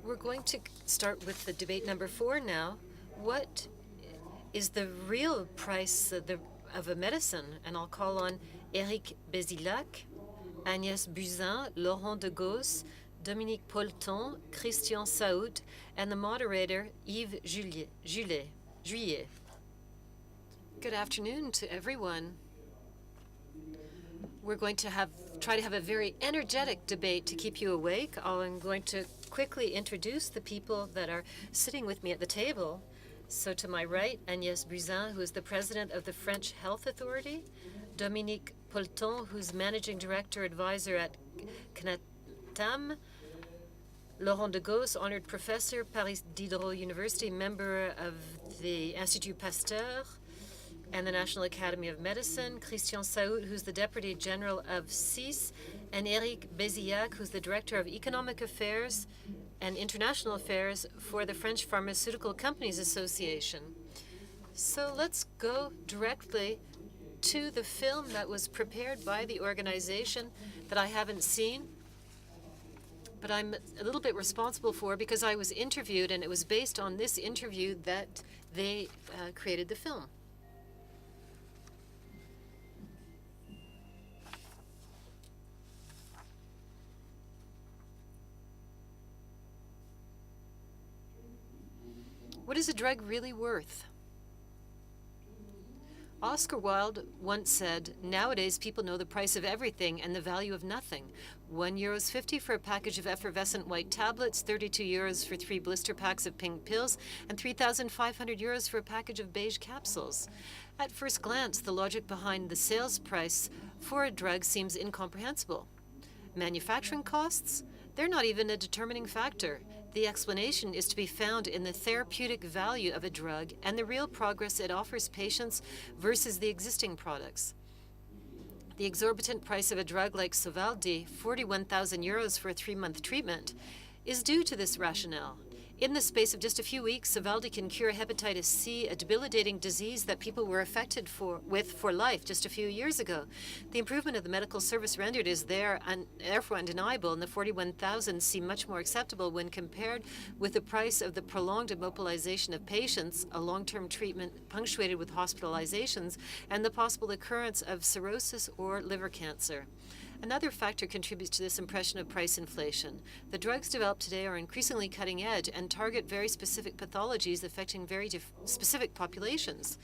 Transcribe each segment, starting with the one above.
We're going to start with the debate number 4 now. What is the real price of a medicine? And I'll call on Éric Bézilac, Agnès Buzyn, Laurent de Gauss, Dominique Polton, Christian Saoud, and the moderator, Yves Juillet. Good afternoon to everyone. We're going to try to have a very energetic debate to keep you awake. I'm going to quickly introduce the people that are sitting with me at the table. So to my right, Agnès Buzyn, who is the president of the French Health Authority, Dominique Polton, who's managing director advisor at CNATAM, Laurent de Gauss, honored professor, Paris Diderot University, member of the Institut Pasteur and the National Academy of Medicine, Christian Saoud, who's the Deputy General of CIS, and Éric Bézillac, who's the Director of Economic Affairs and International Affairs for the French Pharmaceutical Companies Association. So let's go directly to the film that was prepared by the organization that I haven't seen, but I'm a little bit responsible for because I was interviewed, and it was based on this interview that they created the film. What is a drug really worth? Oscar Wilde once said, "Nowadays people know the price of everything and the value of nothing. €1.50 for a package of effervescent white tablets, €32 for 3 blister packs of pink pills, and €3,500 for a package of beige capsules." At first glance, the logic behind the sales price for a drug seems incomprehensible. Manufacturing costs? They're not even a determining factor. The explanation is to be found in the therapeutic value of a drug and the real progress it offers patients versus the existing products. The exorbitant price of a drug like Sovaldi, €41,000 for a 3-month treatment, is due to this rationale. In the space of just a few weeks, Sovaldi can cure hepatitis C, a debilitating disease that people were affected with for life just a few years ago. The improvement of the medical service rendered is therefore undeniable, and the 41,000 seem much more acceptable when compared with the price of the prolonged immobilization of patients, a long-term treatment punctuated with hospitalizations, and the possible occurrence of cirrhosis or liver cancer. Another factor contributes to this impression of price inflation. The drugs developed today are increasingly cutting edge and target very specific pathologies affecting very specific populations.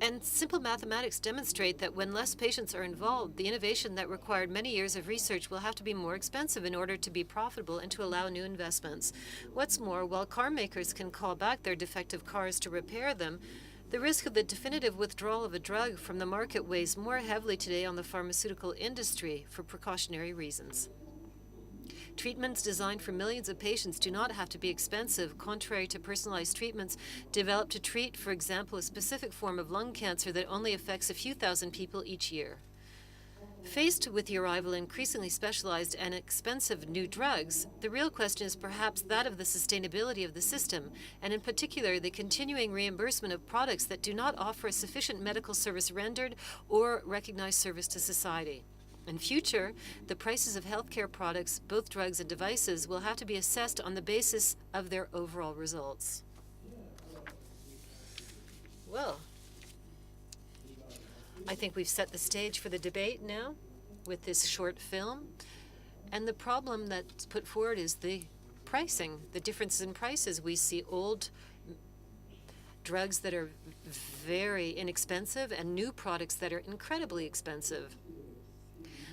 And simple mathematics demonstrate that when less patients are involved, the innovation that required many years of research will have to be more expensive in order to be profitable and to allow new investments. What's more, while car makers can call back their defective cars to repair them, the risk of the definitive withdrawal of a drug from the market weighs more heavily today on the pharmaceutical industry for precautionary reasons. Treatments designed for millions of patients do not have to be expensive, contrary to personalized treatments developed to treat, for example, a specific form of lung cancer that only affects a few thousand people each year. Faced with the arrival of increasingly specialized and expensive new drugs, the real question is perhaps that of the sustainability of the system, and in particular the continuing reimbursement of products that do not offer a sufficient medical service rendered or recognized service to society. In future, the prices of healthcare products, both drugs and devices, will have to be assessed on the basis of their overall results. Well, I think we've set the stage for the debate now with this short film. And the problem that's put forward is the pricing, the differences in prices. We see old drugs that are very inexpensive and new products that are incredibly expensive.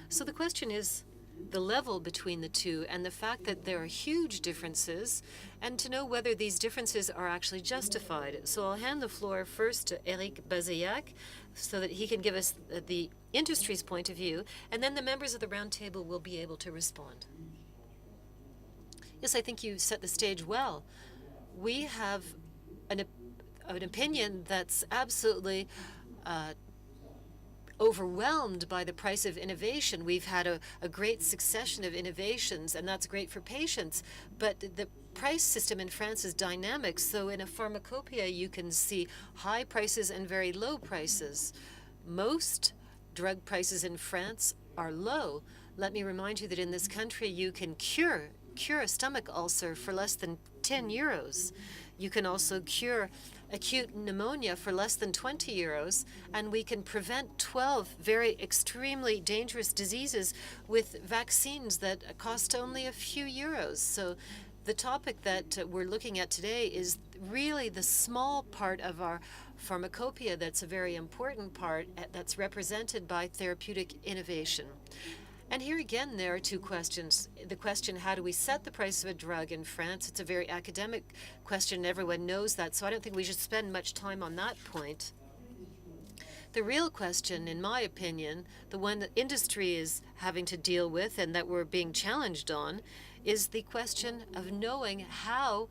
So the question is the level between the two and the fact that there are huge differences, and to know whether these differences are actually justified. So I'll hand the floor first to Éric Bézillac so that he can give us the industry's point of view, and then the members of the round table will be able to respond. Yes, I think you set the stage well. We have an opinion that's absolutely overwhelmed by the price of innovation. We've had a great succession of innovations, and that's great for patients. But the price system in France is dynamic. So in a pharmacopoeia, you can see high prices and very low prices. Most drug prices in France are low. Let me remind you that in this country, you can cure cure a stomach ulcer for less than 10 euros. You can also cure acute pneumonia for less than 20 euros, and we can prevent 12 very extremely dangerous diseases with vaccines that cost only a few euros. So the topic that we're looking at today is really the small part of our pharmacopoeia that's a very important part that's represented by therapeutic innovation. And here again, there are two questions. The question, how do we set the price of a drug in France? It's a very academic question. Everyone knows that, so I don't think we should spend much time on that point. The real question, in my opinion, the one that industry is having to deal with and that we're being challenged on, is the question of knowing how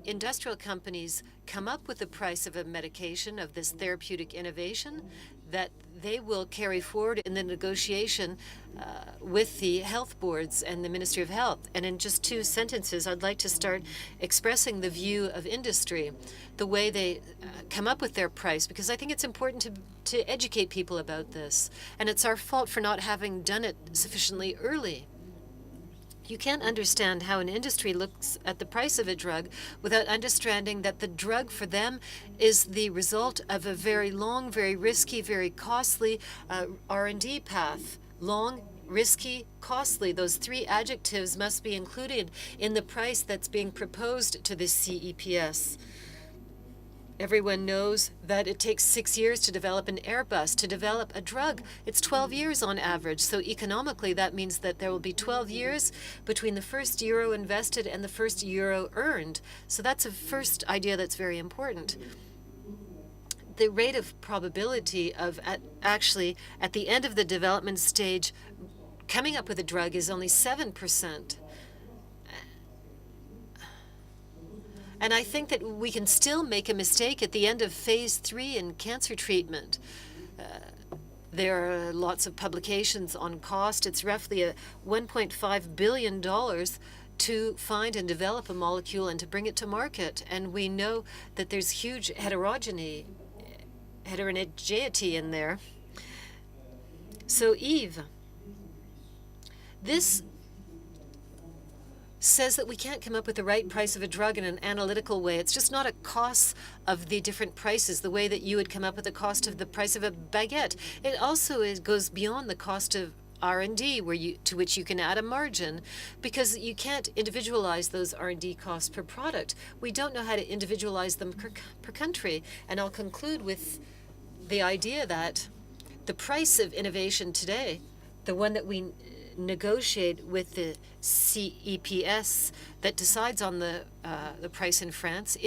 industrial companies come up with the price of a medication, of this therapeutic innovation, that they will carry forward in the negotiation with the health boards and the Ministry of Health. And in just 2 sentences, I'd like to start expressing the view of industry, the way they come up with their price, because I think it's important to educate people about this. And it's our fault for not having done it sufficiently early. You can't understand how an industry looks at the price of a drug without understanding that the drug for them is the result of a very long, very risky, very costly R&D path. Long, risky, costly. Those 3 adjectives must be included in the price that's being proposed to the CEPS. Everyone knows that it takes 6 years to develop an Airbus. To develop a drug, it's 12 years on average. So economically, that means that there will be 12 years between the first euro invested and the first euro earned. So that's a first idea that's very important. The rate of probability of actually, at the end of the development stage, coming up with a drug is only 7%. And I think that we can still make a mistake at the end of phase 3 in cancer treatment. There are lots of publications on cost. It's roughly a $1.5 billion to find and develop a molecule and to bring it to market. And we know that there's huge heterogeneity in there. So Yves, this says that we can't come up with the right price of a drug in an analytical way. It's just not a cost of the different prices, the way that you would come up with the cost of the price of a baguette. It also goes beyond the cost of R&D, to which you can add a margin, because you can't individualize those R&D costs per product. We don't know how to individualize them per country. And I'll conclude with the idea that the price of innovation today, the one that we negotiate with the CEPS that decides on the price in France,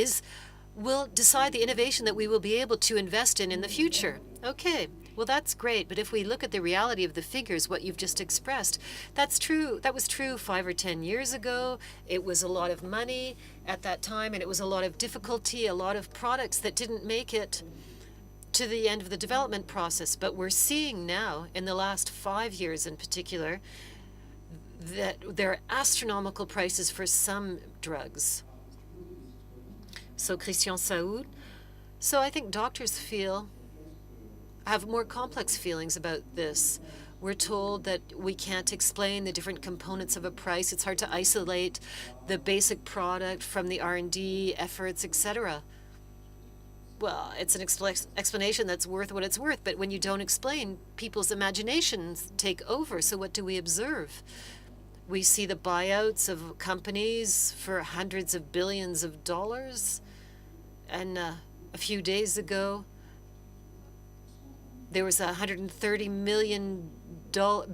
will decide the innovation that we will be able to invest in the future. Okay, well, that's great, but if we look at the reality of the figures, what you've just expressed, that's true. That was true 5 or 10 years ago. It was a lot of money at that time, and it was a lot of difficulty, a lot of products that didn't make it to the end of the development process. But we're seeing now, in the last 5 years in particular, that there are astronomical prices for some drugs. So Christian Saoud. So I think doctors have more complex feelings about this. We're told that we can't explain the different components of a price. It's hard to isolate the basic product from the R&D efforts, etc. Well, it's an explanation that's worth what it's worth, but when you don't explain, people's imaginations take over. So what do we observe? We see the buyouts of companies for hundreds of billions of dollars. And a few days ago, there was a $130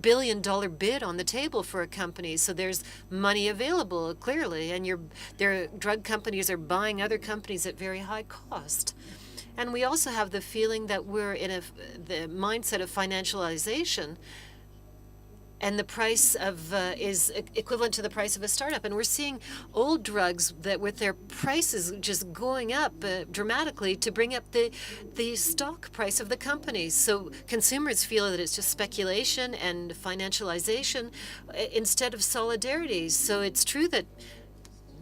billion bid on the table for a company. So there's money available, clearly, and their drug companies are buying other companies at very high cost. And we also have the feeling that we're in the mindset of financialization, and the price of is equivalent to the price of a startup. And we're seeing old drugs that with their prices just going up dramatically to bring up the stock price of the companies. So consumers feel that it's just speculation and financialization instead of solidarity. So it's true that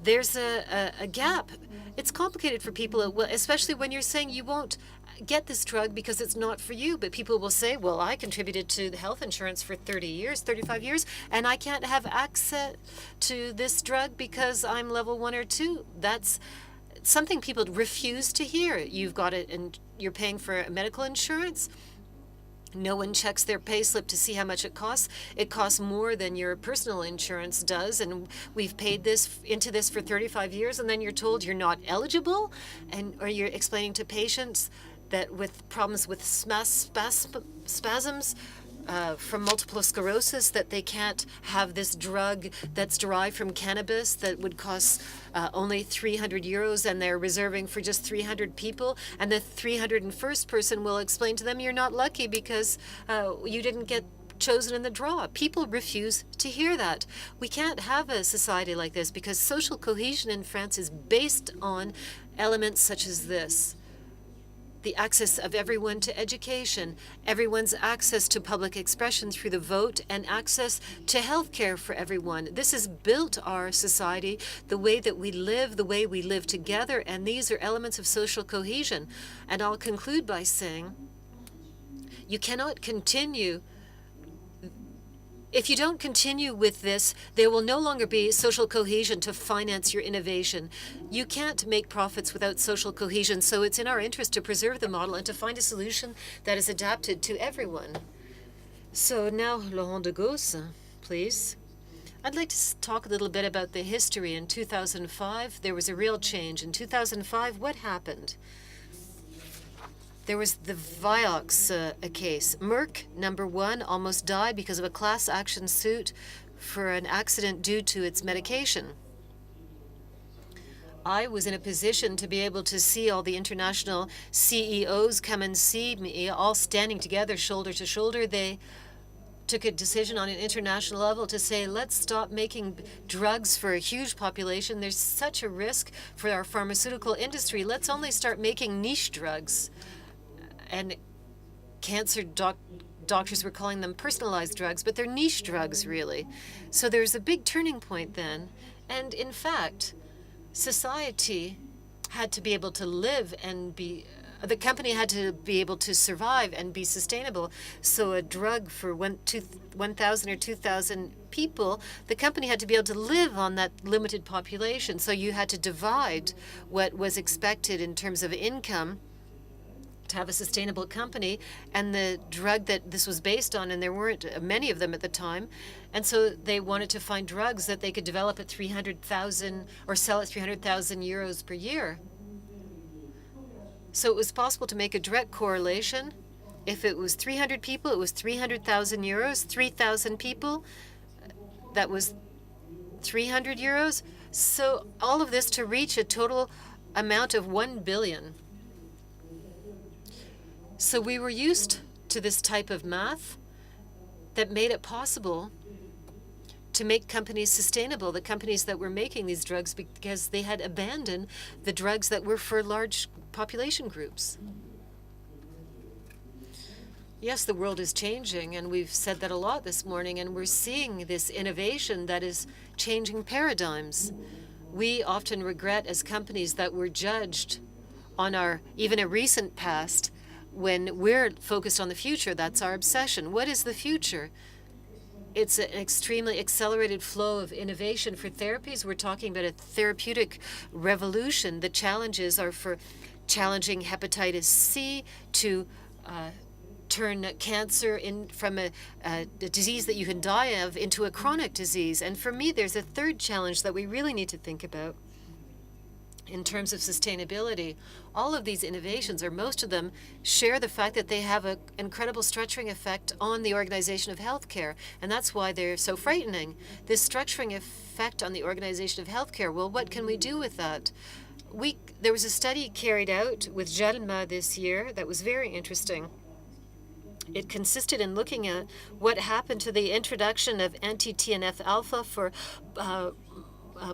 there's a gap. It's complicated for people, especially when you're saying you won't get this drug because it's not for you. But people will say, well, I contributed to the health insurance for 30 years, 35 years, and I can't have access to this drug because I'm level 1 or 2. That's something people refuse to hear. You've got it and you're paying for medical insurance. No one checks their payslip to see how much it costs. It costs more than your personal insurance does, and we've paid this into this for 35 years, and then you're told you're not eligible, or you're explaining to patients that with problems with spasms from multiple sclerosis that they can't have this drug that's derived from cannabis that would cost only 300 euros, and they're reserving for just 300 people. And the 301st person will explain to them, you're not lucky because you didn't get chosen in the draw. People refuse to hear that. We can't have a society like this because social cohesion in France is based on elements such as this. The access of everyone to education, everyone's access to public expression through the vote, and access to health care for everyone. This has built our society, the way that we live, the way we live together, and these are elements of social cohesion. And I'll conclude by saying, you cannot continue. If you don't continue with this, there will no longer be social cohesion to finance your innovation. You can't make profits without social cohesion, so it's in our interest to preserve the model and to find a solution that is adapted to everyone. So now, Laurent de Gosse, please. I'd like to talk a little bit about the history. In 2005, there was a real change. In 2005, what happened? There was the Vioxx case. Merck, number 1, almost died because of a class action suit for an accident due to its medication. I was in a position to be able to see all the international CEOs come and see me, all standing together, shoulder to shoulder. They took a decision on an international level to say, let's stop making drugs for a huge population. There's such a risk for our pharmaceutical industry. Let's only start making niche drugs. And cancer doctors were calling them personalized drugs, but they're niche drugs, really. So there's a big turning point then. And in fact, society had to be able to live and the company had to be able to survive and be sustainable. So a drug for 1,000 or 2,000 people, the company had to be able to live on that limited population. So you had to divide what was expected in terms of income to have a sustainable company, and the drug that this was based on, and there weren't many of them at the time, and so they wanted to find drugs that they could develop at 300,000 or sell at 300,000 euros per year. So it was possible to make a direct correlation. If it was 300 people, it was 300,000 euros. 3,000 people, that was 300 euros. So all of this to reach a total amount of 1 billion. So we were used to this type of math that made it possible to make companies sustainable, the companies that were making these drugs, because they had abandoned the drugs that were for large population groups. Yes, the world is changing, and we've said that a lot this morning, and we're seeing this innovation that is changing paradigms. We often regret as companies that we're judged on our even a recent past. When we're focused on the future, that's our obsession. What is the future? It's an extremely accelerated flow of innovation for therapies. We're talking about a therapeutic revolution. The challenges are for challenging hepatitis C to turn cancer from a disease that you can die of into a chronic disease. And for me, there's a third challenge that we really need to think about in terms of sustainability. All of these innovations, or most of them, share the fact that they have an incredible structuring effect on the organization of healthcare, and that's why they're so frightening. This structuring effect on the organization of healthcare, well, what can we do with that? There was a study carried out with JALMA this year that was very interesting. It consisted in looking at what happened to the introduction of anti-TNF alpha for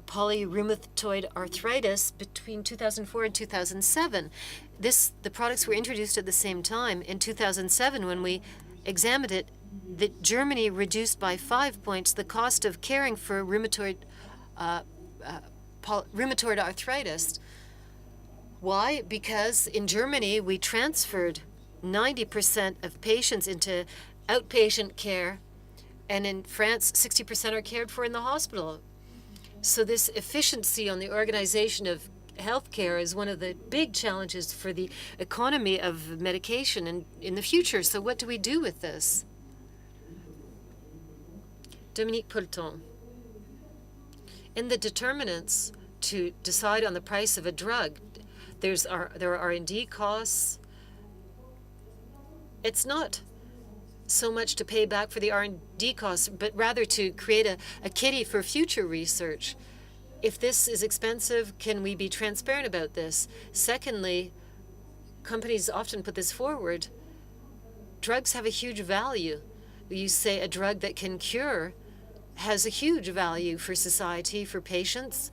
polyrheumatoid arthritis between 2004 and 2007. The products were introduced at the same time. In 2007, when we examined it, Germany reduced by 5 points the cost of caring for rheumatoid arthritis. Why? Because in Germany, we transferred 90% of patients into outpatient care, and in France, 60% are cared for in the hospital. So this efficiency on the organization of healthcare is one of the big challenges for the economy of medication in the future. So what do we do with this? Dominique Poulton. In the determinants to decide on the price of a drug, there are R&D costs. It's not so much to pay back for the R&D costs, but rather to create a kitty for future research. If this is expensive, can we be transparent about this? Secondly, companies often put this forward. Drugs have a huge value. You say a drug that can cure has a huge value for society, for patients.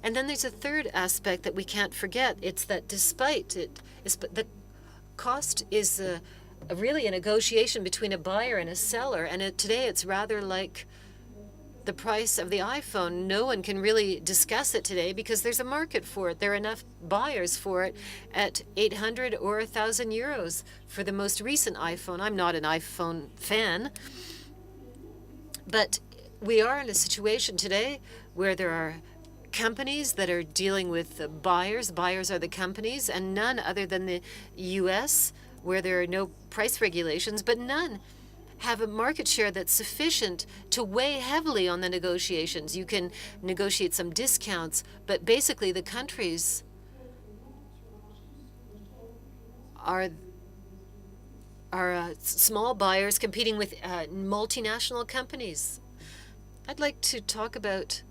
And then there's a third aspect that we can't forget. It's that despite it, the cost is really a negotiation between a buyer and a seller. And today it's rather like the price of the iPhone. No one can really discuss it today because there's a market for it. There are enough buyers for it at 800 or 1,000 euros for the most recent iPhone. I'm not an iPhone fan, but we are in a situation today where there are companies that are dealing with buyers. Buyers are the companies, and none other than the U.S., where there are no price regulations, but none have a market share that's sufficient to weigh heavily on the negotiations. You can negotiate some discounts, but basically the countries are small buyers competing with multinational companies. I'd like to talk about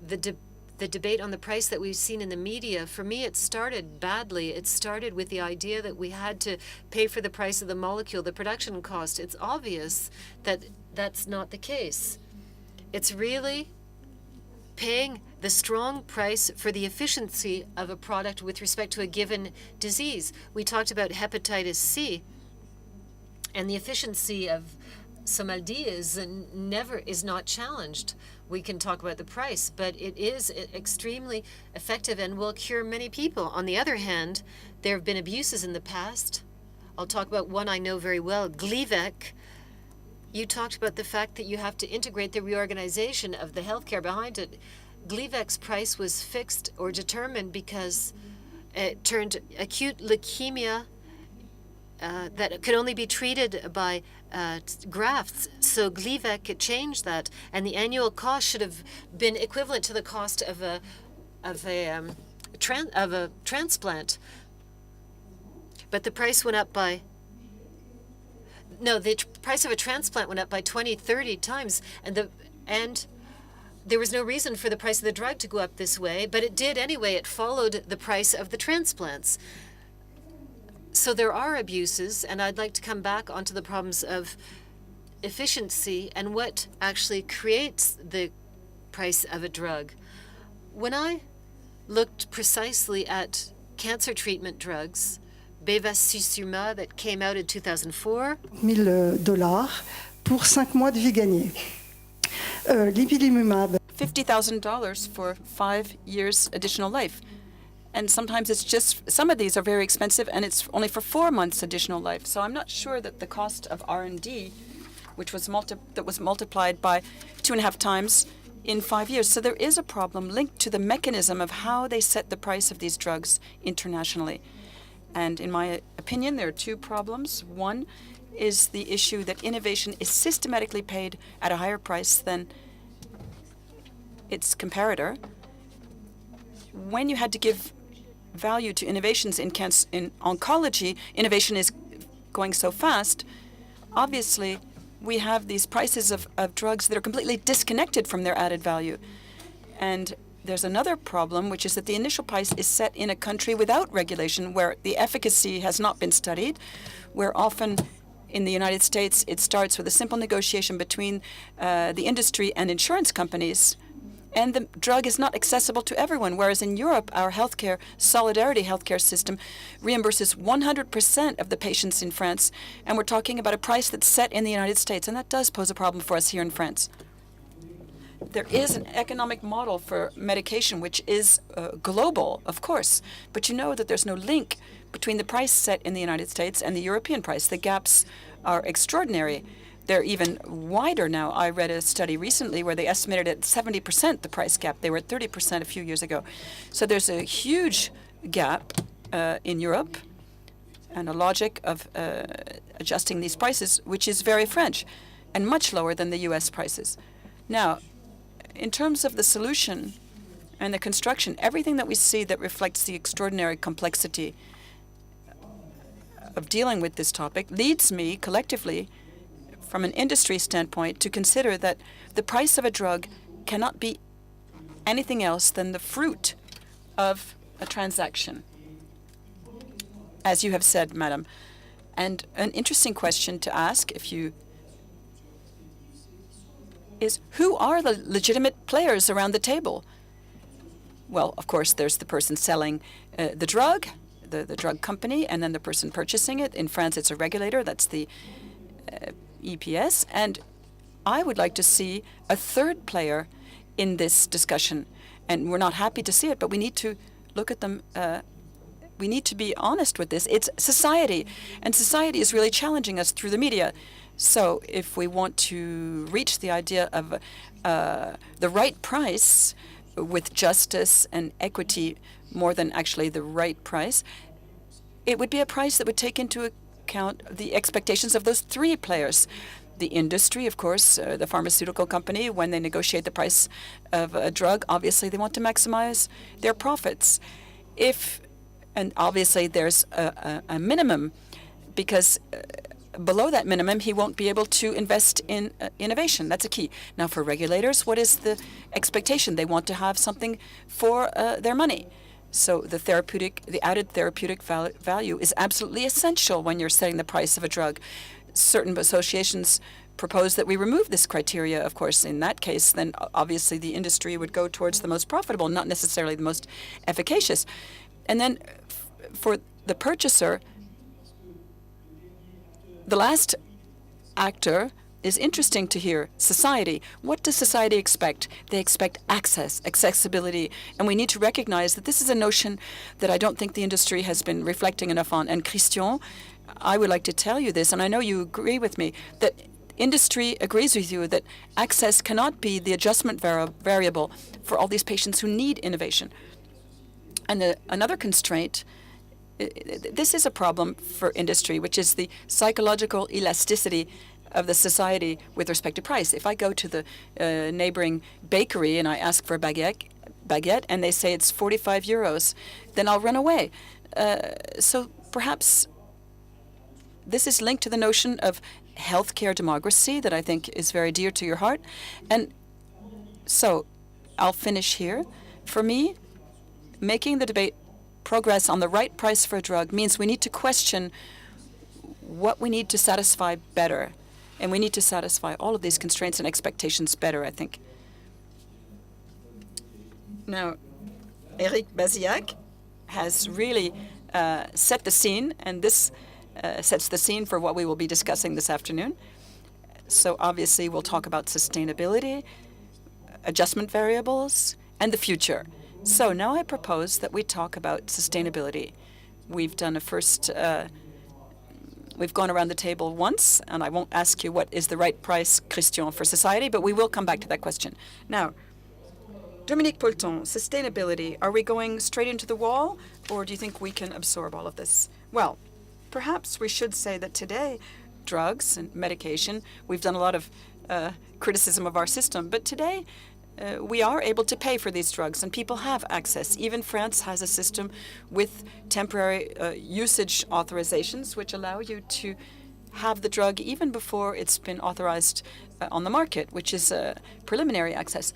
the debate on the price that we've seen in the media. For me, it started badly. It started with the idea that we had to pay for the price of the molecule, the production cost. It's obvious that that's not the case. It's really paying the strong price for the efficiency of a product with respect to a given disease. We talked about hepatitis C, and the efficiency of Somaldi is not challenged. We can talk about the price, but it is extremely effective and will cure many people. On the other hand, there have been abuses in the past. I'll talk about one I know very well, Gleevec. You talked about the fact that you have to integrate the reorganization of the healthcare behind it. Gleevec's price was fixed or determined because it turned acute leukemia that could only be treated by grafts. So Gleevec changed that, and the annual cost should have been equivalent to the cost of a transplant. But the price went up by the price of a transplant went up by 20, 30 times, and there was no reason for the price of the drug to go up this way, but it did anyway. It followed the price of the transplants. So there are abuses, and I'd like to come back onto the problems of efficiency and what actually creates the price of a drug. When I looked precisely at cancer treatment drugs, bevacizumab that came out in 2004, $1,000 pour 5 mois de vie gagnée. L'ipilimumab, $50,000 for 5 years additional life. And sometimes it's just, some of these are very expensive and it's only for 4 months additional life. So I'm not sure that the cost of R&D, which was multiplied by 2.5 times in 5 years. So there is a problem linked to the mechanism of how they set the price of these drugs internationally. And in my opinion, there are 2 problems. One is the issue that innovation is systematically paid at a higher price than its comparator. When you had to give value to innovations in oncology, innovation is going so fast. Obviously, we have these prices of drugs that are completely disconnected from their added value. And there's another problem, which is that the initial price is set in a country without regulation, where the efficacy has not been studied, where often in the United States it starts with a simple negotiation between the industry and insurance companies, and the drug is not accessible to everyone, whereas in Europe, our healthcare, solidarity healthcare system reimburses 100% of the patients in France, and we're talking about a price that's set in the United States, and that does pose a problem for us here in France. There is an economic model for medication which is global, of course, but you know that there's no link between the price set in the United States and the European price. The gaps are extraordinary. They're even wider now. I read a study recently where they estimated at 70% the price gap. They were at 30% a few years ago. So there's a huge gap in Europe and a logic of adjusting these prices, which is very French and much lower than the US prices. Now, in terms of the solution and the construction, everything that we see that reflects the extraordinary complexity of dealing with this topic leads me collectively, from an industry standpoint, to consider that the price of a drug cannot be anything else than the fruit of a transaction, as you have said, madam. And an interesting question to ask, if you is who are the legitimate players around the table? Well, of course, there's the person selling the drug, the drug company, and then the person purchasing it. In France, it's a regulator. That's the EPS. And I would like to see a third player in this discussion. And we're not happy to see it, but we need to look at them. We need to be honest with this. It's society, and society is really challenging us through the media. So if we want to reach the idea of the right price with justice and equity more than actually the right price, it would be a price that would take into account the expectations of those three players. The industry, of course, the pharmaceutical company, when they negotiate the price of a drug, obviously they want to maximize their profits. And obviously there's a minimum, because below that minimum, he won't be able to invest in innovation. That's a key. Now, for regulators, what is the expectation? They want to have something for their money. So the added therapeutic value is absolutely essential when you're setting the price of a drug. Certain associations propose that we remove this criteria. Of course, in that case, then obviously the industry would go towards the most profitable, not necessarily the most efficacious. And then for the purchaser, the last actor is interesting to hear. Society. What does society expect? They expect access, accessibility, and we need to recognize that this is a notion that I don't think the industry has been reflecting enough on. And Christian, I would like to tell you this, and I know you agree with me, that industry agrees with you that access cannot be the adjustment variable for all these patients who need innovation. And another constraint, this is a problem for industry, which is the psychological elasticity of the society with respect to price. If I go to the neighboring bakery and I ask for a baguette and they say it's 45 euros, then I'll run away. So perhaps this is linked to the notion of healthcare democracy that I think is very dear to your heart. And so I'll finish here. For me, making the debate progress on the right price for a drug means we need to question what we need to satisfy better. And we need to satisfy all of these constraints and expectations better, I think. Now, Eric Bazillac has really set the scene, and this sets the scene for what we will be discussing this afternoon. So obviously, we'll talk about sustainability, adjustment variables, and the future. So now I propose that we talk about sustainability. We've done a first, we've gone around the table once, and I won't ask you what is the right price, Christian, for society, but we will come back to that question. Now, Dominique Poulton, sustainability, are we going straight into the wall, or do you think we can absorb all of this? Well, perhaps we should say that today, drugs and medication, we've done a lot of criticism of our system, but today, we are able to pay for these drugs, and people have access. Even France has a system with temporary usage authorizations, which allow you to have the drug even before it's been authorized on the market, which is preliminary access.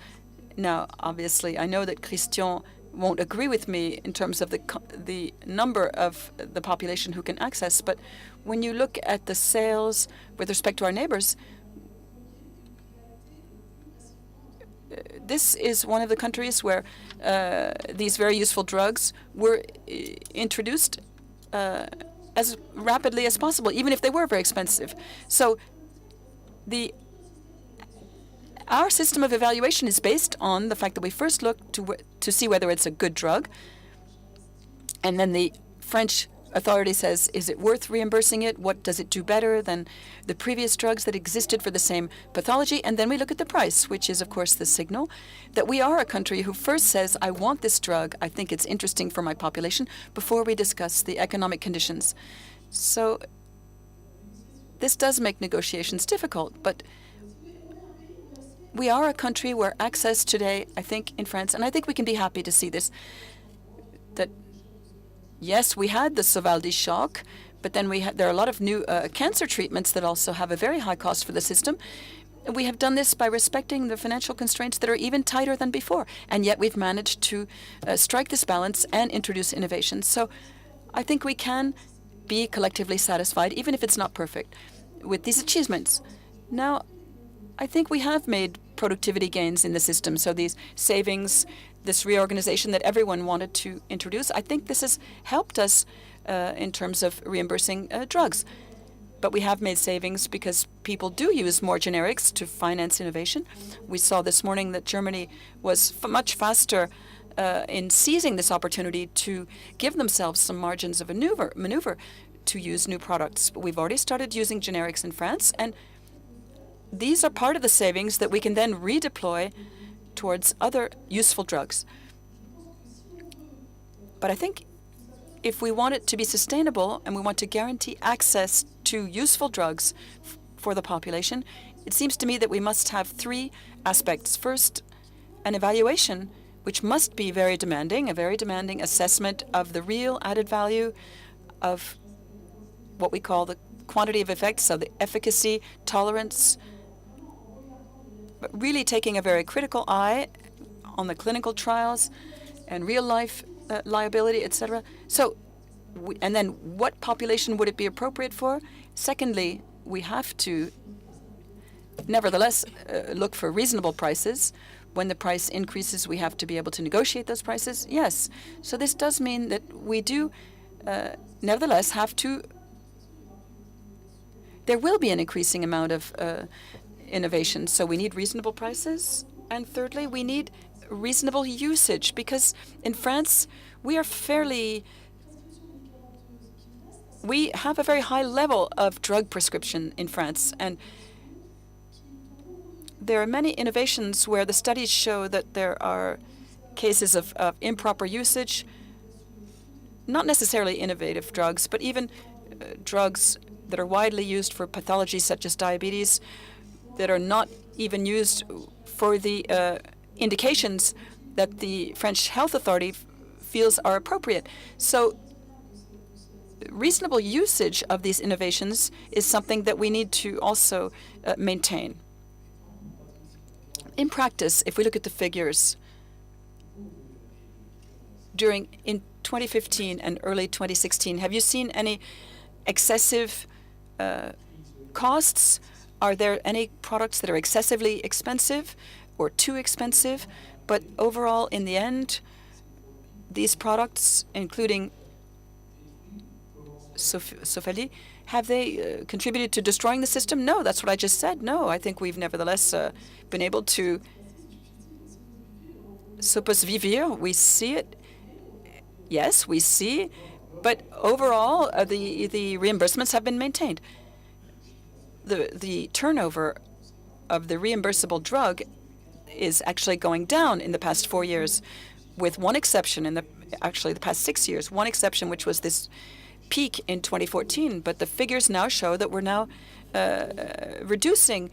Now, obviously, I know that Christian won't agree with me in terms of the number of the population who can access, but when you look at the sales with respect to our neighbors, this is one of the countries where these very useful drugs were introduced as rapidly as possible, even if they were very expensive. So the Our system of evaluation is based on the fact that we first look to see whether it's a good drug, and then the French authority says, is it worth reimbursing it? What does it do better than the previous drugs that existed for the same pathology? And then we look at the price, which is, of course, the signal that we are a country who first says, I want this drug, I think it's interesting for my population, before we discuss the economic conditions. So this does make negotiations difficult, but we are a country where access today, I think, in France, and I think we can be happy to see this, that yes, we had the Sovaldi shock, but then there are a lot of new cancer treatments that also have a very high cost for the system. We have done this by respecting the financial constraints that are even tighter than before, and yet we've managed to strike this balance and introduce innovations. So I think we can be collectively satisfied, even if it's not perfect, with these achievements. Now, I think we have made productivity gains in the system, so these savings, this reorganization that everyone wanted to introduce, I think this has helped us in terms of reimbursing drugs. But we have made savings because people do use more generics to finance innovation. We saw this morning that Germany was much faster in seizing this opportunity to give themselves some margins of maneuver to use new products. But we've already started using generics in France, and these are part of the savings that we can then redeploy towards other useful drugs. But I think if we want it to be sustainable and we want to guarantee access to useful drugs for the population, it seems to me that we must have three aspects. First, an evaluation, which must be very demanding, a very demanding assessment of the real added value of what we call the quantity of effects, so the efficacy, tolerance, but really taking a very critical eye on the clinical trials and real-life liability, etc. So, and then what population would it be appropriate for? Secondly, we have to nevertheless look for reasonable prices. When the price increases, we have to be able to negotiate those prices. Yes. So this does mean that we do nevertheless have to. There will be an increasing amount of innovation, so we need reasonable prices. And thirdly, we need reasonable usage, because in France we have a very high level of drug prescription in France, and there are many innovations where the studies show that there are cases of improper usage, not necessarily innovative drugs, but even drugs that are widely used for pathologies such as diabetes, that are not even used for the indications that the French health authority feels are appropriate. So reasonable usage of these innovations is something that we need to also maintain. In practice, if we look at the figures, in 2015 and early 2016, have you seen any excessive costs? Are there any products that are excessively expensive or too expensive? But overall, in the end, these products, including Sovaldi, have they contributed to destroying the system? No, that's what I just said. No, I think we've nevertheless been able to vivir. We see it. Yes, we see. But overall, the reimbursements have been maintained. The turnover of the reimbursable drug is actually going down in the past 4 years, with one exception in the past 6 years, one exception, which was this peak in 2014. But the figures now show that we're now reducing.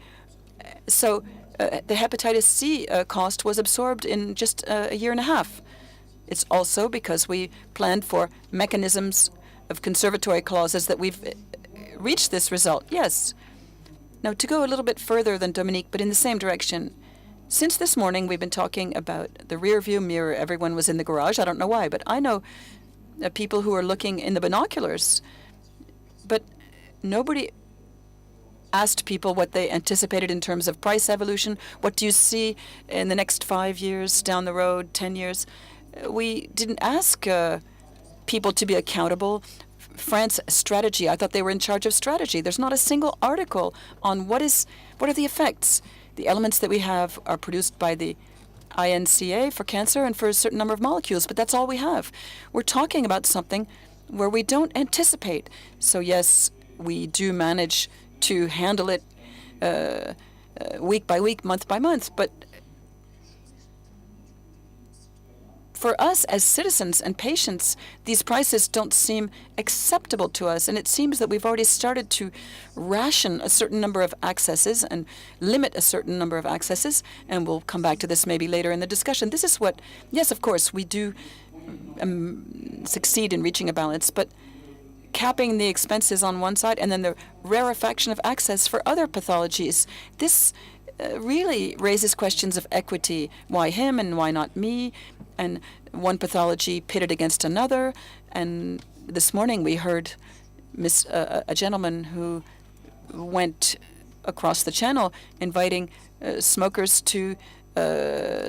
So the hepatitis C cost was absorbed in just a year and a half. It's also because we planned for mechanisms of conservatory clauses that we've reached this result. Yes. Now, to go a little bit further than Dominique, but in the same direction, since this morning we've been talking about the rear view mirror. Everyone was in the garage. I don't know why, but I know people who are looking in the binoculars. But nobody asked people what they anticipated in terms of price evolution. What do you see in the next 5 years, down the road, 10 years? We didn't ask people to be accountable. France strategy, I thought they were in charge of strategy. There's not a single article on what are the effects. The elements that we have are produced by the INCA for cancer and for a certain number of molecules, but that's all we have. We're talking about something where we don't anticipate. So yes, we do manage to handle it week by week, month by month, but for us as citizens and patients, these prices don't seem acceptable to us, and it seems that we've already started to ration a certain number of accesses and limit a certain number of accesses, and we'll come back to this maybe later in the discussion. This is what, yes, of course, we do succeed in reaching a balance, but capping the expenses on one side and then the rarefaction of access for other pathologies, this really raises questions of equity. Why him and why not me? And one pathology pitted against another. And this morning we heard a gentleman who went across the channel inviting smokers to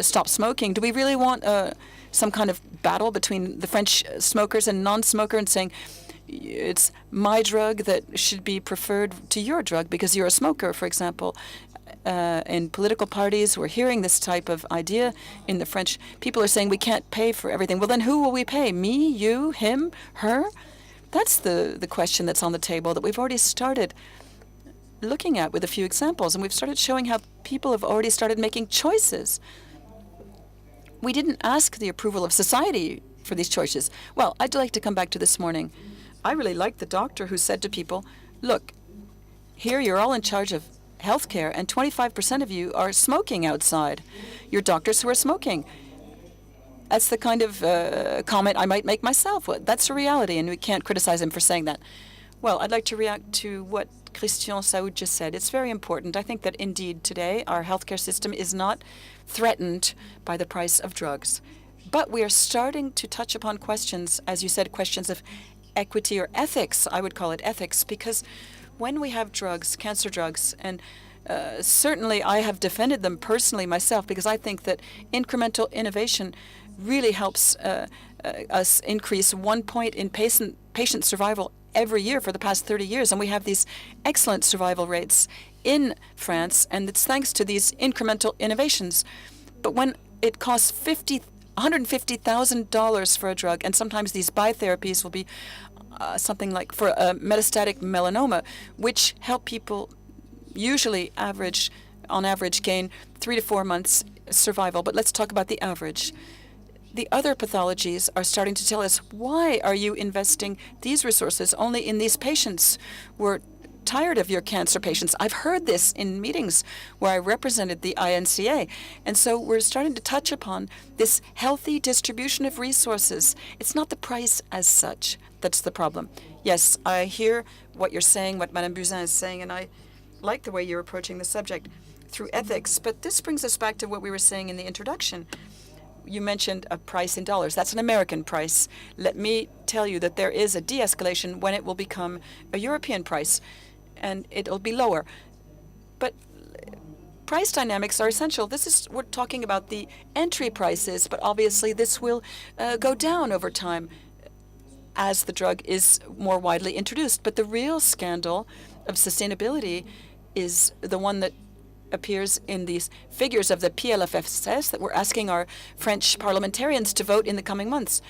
stop smoking. Do we really want some kind of battle between the French smokers and non-smoker and saying, it's my drug that should be preferred to your drug because you're a smoker, for example? In political parties, we're hearing this type of idea in the French. People are saying we can't pay for everything. Well, then who will we pay? Me, you, him, her? That's the question that's on the table that we've already started looking at with a few examples. And we've started showing how people have already started making choices. We didn't ask the approval of society for these choices. Well, I'd like to come back to this morning. I really liked the doctor who said to people, look, here you're all in charge of healthcare, and 25% of you are smoking outside. You're doctors who are smoking. That's the kind of comment I might make myself. Well, that's a reality, and we can't criticize him for saying that. Well, I'd like to react to what Christian Saoud just said. It's very important. I think that indeed today our healthcare system is not threatened by the price of drugs. But we are starting to touch upon questions, as you said, questions of equity or ethics. I would call it ethics, because when we have drugs, cancer drugs, and certainly I have defended them personally myself because I think that incremental innovation really helps us increase 1 point in patient survival every year for the past 30 years. And we have these excellent survival rates in France, and it's thanks to these incremental innovations. But when it costs $150,000 for a drug, and sometimes these biotherapies will be something like for a metastatic melanoma, which help people usually on average gain 3 to 4 months survival. But let's talk about the average. The other pathologies are starting to tell us, why are you investing these resources only in these patients? We're tired of your cancer patients. I've heard this in meetings where I represented the INCA. And so we're starting to touch upon this healthy distribution of resources. It's not the price as such that's the problem. Yes, I hear what you're saying, what Madame Buzyn is saying, and I like the way you're approaching the subject through ethics. But this brings us back to what we were saying in the introduction. You mentioned a price in dollars. That's an American price. Let me tell you that there is a de-escalation when it will become a European price, and it'll be lower. But price dynamics are essential. We're talking about the entry prices, but obviously this will go down over time as the drug is more widely introduced. But the real scandal of sustainability is the one that appears in these figures of the PLFSS that we're asking our French parliamentarians to vote in the coming months.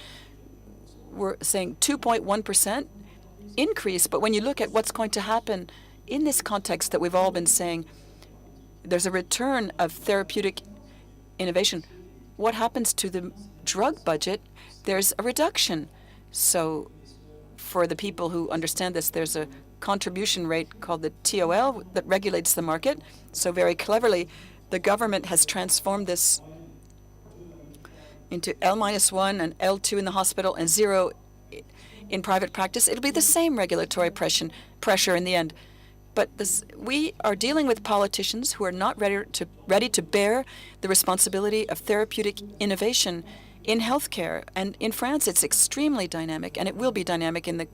We're saying 2.1% increase, but when you look at what's going to happen in this context that we've all been saying, there's a return of therapeutic innovation. What happens to the drug budget? There's a reduction. So for the people who understand this, there's a contribution rate called the TOL that regulates the market. So very cleverly, the government has transformed this into L-1 and L2 in the hospital and 0 in private practice. It'll be the same regulatory pressure in the end. But we are dealing with politicians who are not ready to bear the responsibility of therapeutic innovation in healthcare. And in France, it's extremely dynamic, and it will be dynamic in the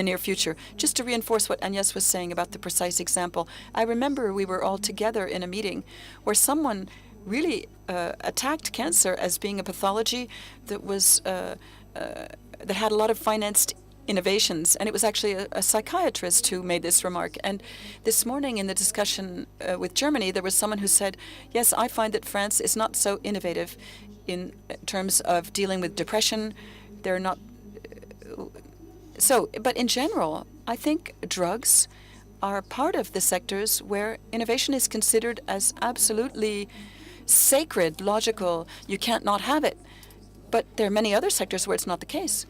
near future. Just to reinforce what Agnès was saying about the precise example, I remember we were all together in a meeting where someone really attacked cancer as being a pathology that was that had a lot of financed innovations. And it was actually a psychiatrist who made this remark. And this morning in the discussion with Germany, there was someone who said, yes, I find that France is not so innovative in terms of dealing with depression. They're not. But in general, I think drugs are part of the sectors where innovation is considered as absolutely sacred, logical. You can't not have it. But there are many other sectors where it's not the case.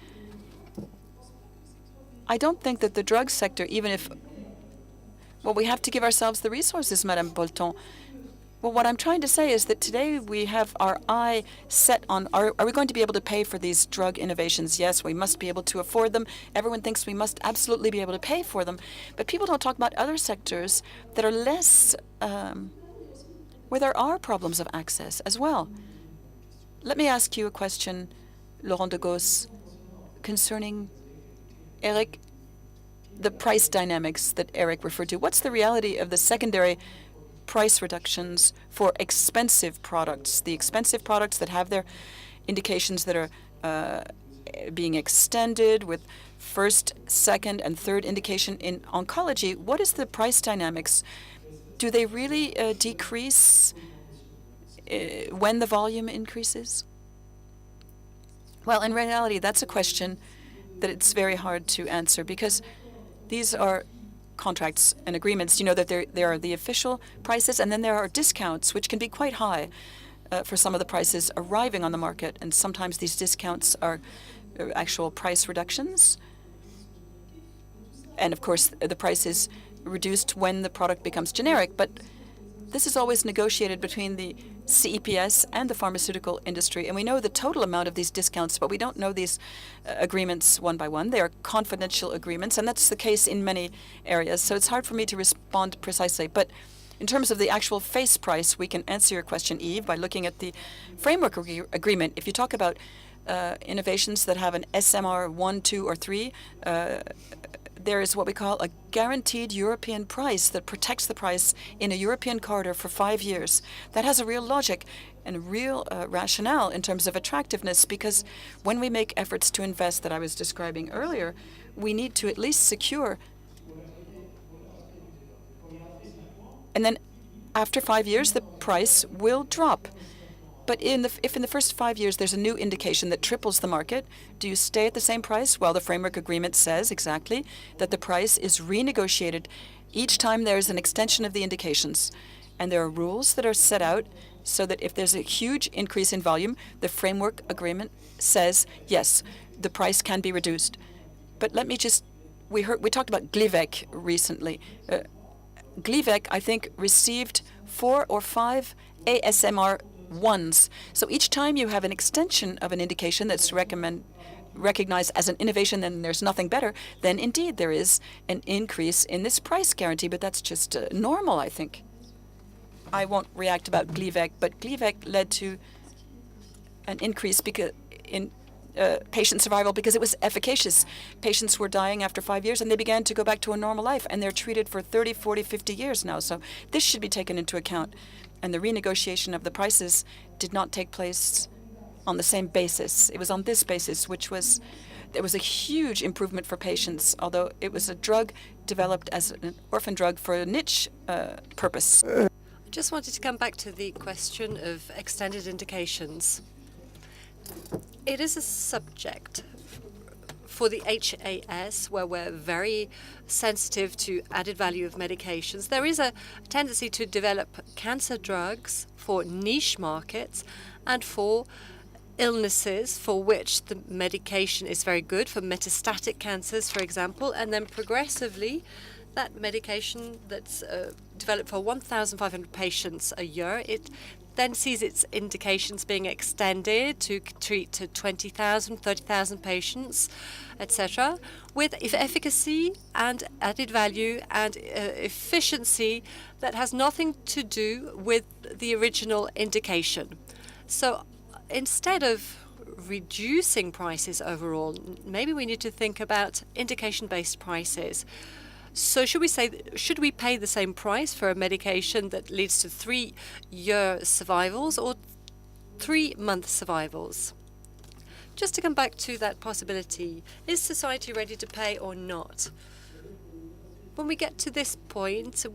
I don't think that the drug sector, even if, well, we have to give ourselves the resources, Madame Bolton. Well, what I'm trying to say is that today we have our eye set on, are we going to be able to pay for these drug innovations? Yes, we must be able to afford them. Everyone thinks we must absolutely be able to pay for them. But people don't talk about other sectors that are less, where there are problems of access as well. Let me ask you a question, Laurent de Goos, concerning, Eric, the price dynamics that Eric referred to. What's the reality of the secondary price reductions for expensive products, the expensive products that have their indications that are being extended with first, second, and third indication in oncology? What is the price dynamics? Do they really decrease when the volume increases? Well, in reality, that's a question that it's very hard to answer because these are contracts and agreements. You know that there are the official prices, and then there are discounts, which can be quite high for some of the prices arriving on the market. And sometimes these discounts are actual price reductions. And of course, the price is reduced when the product becomes generic. But this is always negotiated between the CEPS and the pharmaceutical industry. And we know the total amount of these discounts, but we don't know these agreements one by one. They are confidential agreements, and that's the case in many areas. So it's hard for me to respond precisely. But in terms of the actual face price, we can answer your question, Yves, by looking at the framework agreement. If you talk about innovations that have an SMR 1, 2, or 3, there is what we call a guaranteed European price that protects the price in a European corridor for 5 years. That has a real logic and a real rationale in terms of attractiveness, because when we make efforts to invest that I was describing earlier, we need to at least secure. And then after 5 years, the price will drop. But if in the first 5 years there's a new indication that triples the market, do you stay at the same price? Well, the framework agreement says exactly that the price is renegotiated each time there's an extension of the indications. And there are rules that are set out so that if there's a huge increase in volume, the framework agreement says, yes, the price can be reduced. But let me just, we talked about Gleevec recently. Gleevec, I think, received 4 or 5 ASMR ones. So each time you have an extension of an indication that's recognized as an innovation, then there's nothing better, then indeed there is an increase in this price guarantee, but that's just normal, I think. I won't react about Gleevec, but Gleevec led to an increase in patient survival because it was efficacious. Patients were dying after 5 years and they began to go back to a normal life, and they're treated for 30, 40, 50 years now. So this should be taken into account. And the renegotiation of the prices did not take place on the same basis. It was on this basis, there was a huge improvement for patients, although it was a drug developed as an orphan drug for a niche purpose. I just wanted to come back to the question of extended indications. It is a subject for the HAS, where we're very sensitive to added value of medications. There is a tendency to develop cancer drugs for niche markets and for illnesses for which the medication is very good, for metastatic cancers, for example, and then progressively that medication that's developed for 1,500 patients a year, it then sees its indications being extended to treat to 20,000, 30,000 patients, etc., with efficacy and added value and efficiency that has nothing to do with the original indication. So instead of reducing prices overall, maybe we need to think about indication-based prices. So should we pay the same price for a medication that leads to 3-year survivals or 3-month survivals? just to come back to that possibility, is society ready to pay or not? When we get to this point,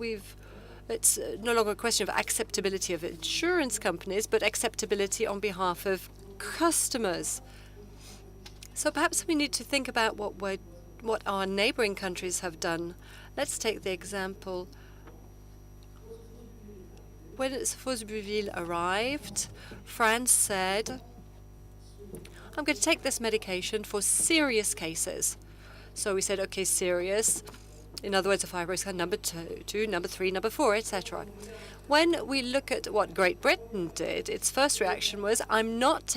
it's no longer a question of acceptability of insurance companies, but acceptability on behalf of customers. So perhaps we need to think about what our neighboring countries have done. Let's take the example. When Fosbuville arrived, France said, I'm going to take this medication for serious cases. So we said, okay, serious. In other words, a fibrosis number 2, number 3, number 4, etc. When we look at what Great Britain did, its first reaction was, I'm not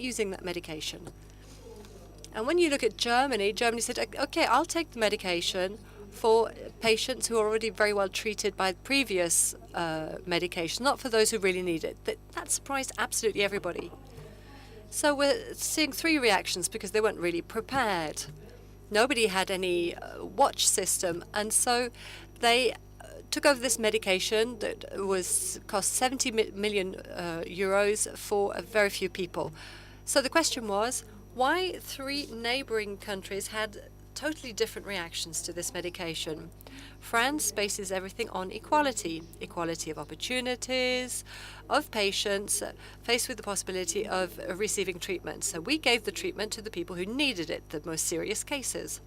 using that medication. And when you look at Germany, Germany said, okay, I'll take the medication for patients who are already very well treated by previous medication, not for those who really need it. That surprised absolutely everybody. So we're seeing 3 reactions because they weren't really prepared. Nobody had any watch system, and so they took over this medication that cost 70 million euros for very few people. So the question was, why 3 neighboring countries had totally different reactions to this medication? France bases everything on equality of opportunities, of patients faced with the possibility of receiving treatment. So we gave the treatment to the people who needed it, the most serious cases.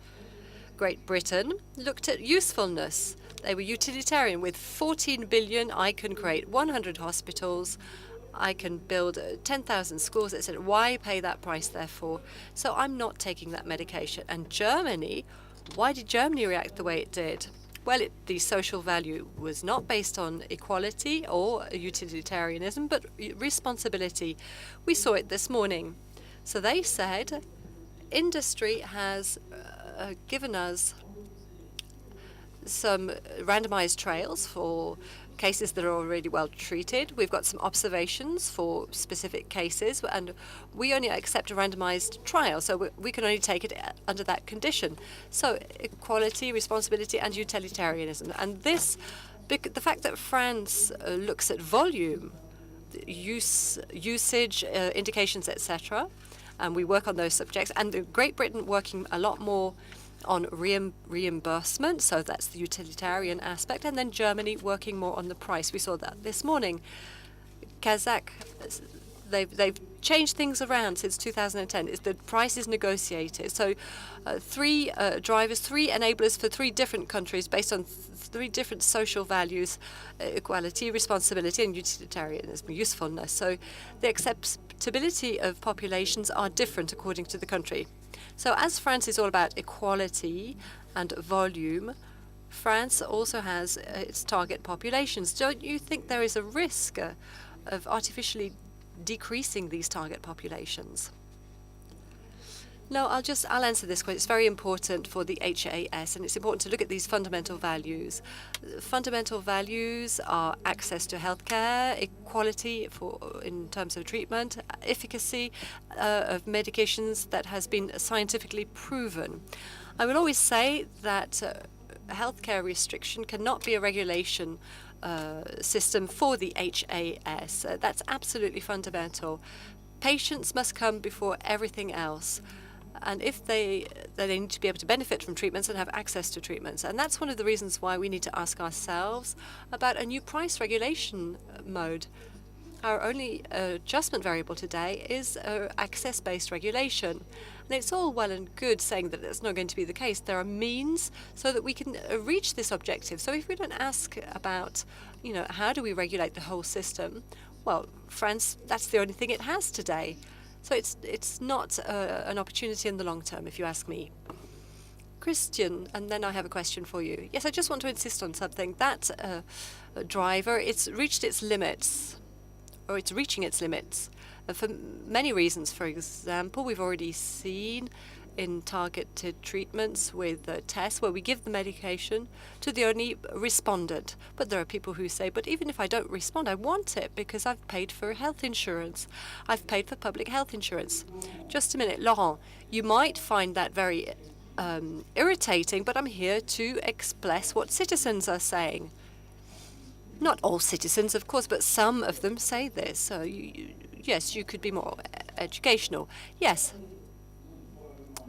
Great Britain looked at usefulness. They were utilitarian. With 14 billion, I can create 100 hospitals, I can build 10,000 schools, etc. Why pay that price, therefore? So I'm not taking that medication. And Germany, why did Germany react the way it did? Well, the social value was not based on equality or utilitarianism, but responsibility. We saw it this morning. So they said, industry has given us some randomized trials for cases that are already well treated. We've got some observations for specific cases, and we only accept a randomized trial, so we can only take it under that condition. So equality, responsibility, and utilitarianism. And this, the fact that France looks at volume, usage, indications, etc., and we work on those subjects, and Great Britain working a lot more on reimbursement, so that's the utilitarian aspect, and then Germany working more on the price. We saw that this morning. Kazakh, they've changed things around since 2010. The price is negotiated. So 3 drivers, 3 enablers for 3 different countries based on 3 different social values: equality, responsibility, and utilitarianism, usefulness. So the acceptability of populations are different according to the country. So as France is all about equality and volume, France also has its target populations. Don't you think there is a risk of artificially decreasing these target populations? No, I'll answer this question. It's very important for the HAS, and it's important to look at these fundamental values. Fundamental values are access to healthcare, equality in terms of treatment, efficacy of medications that has been scientifically proven. I will always say that healthcare restriction cannot be a regulation system for the HAS. That's absolutely fundamental. Patients must come before everything else. And if they need to be able to benefit from treatments and have access to treatments. And that's one of the reasons why we need to ask ourselves about a new price regulation mode. Our only adjustment variable today is access-based regulation. And it's all well and good saying that that's not going to be the case. There are means so that we can reach this objective. So if we don't ask about, how do we regulate the whole system, well, France, that's the only thing it has today. So it's not an opportunity in the long term, if you ask me. Christian, and then I have a question for you. Yes, I just want to insist on something. That driver, it's reached its limits, or it's reaching its limits for many reasons. For example, we've already seen in targeted treatments with tests where we give the medication to the only respondent. But there are people who say, but even if I don't respond, I want it because I've paid for health insurance. I've paid for public health insurance. Just a minute, Laurent, you might find that very irritating, but I'm here to express what citizens are saying. Not all citizens, of course, but some of them say this. So yes, you could be more educational. Yes.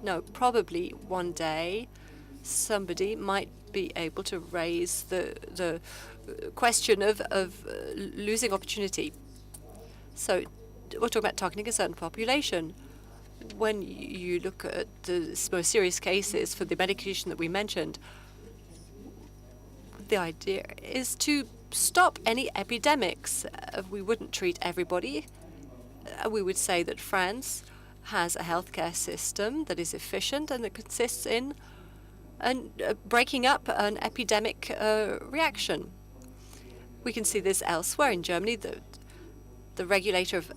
No, probably one day somebody might be able to raise the question of losing opportunity. So we're talking about targeting a certain population. When you look at the most serious cases for the medication that we mentioned, the idea is to stop any epidemics. We wouldn't treat everybody. We would say that France has a healthcare system that is efficient and that consists in breaking up an epidemic reaction. We can see this elsewhere in Germany. The regulator of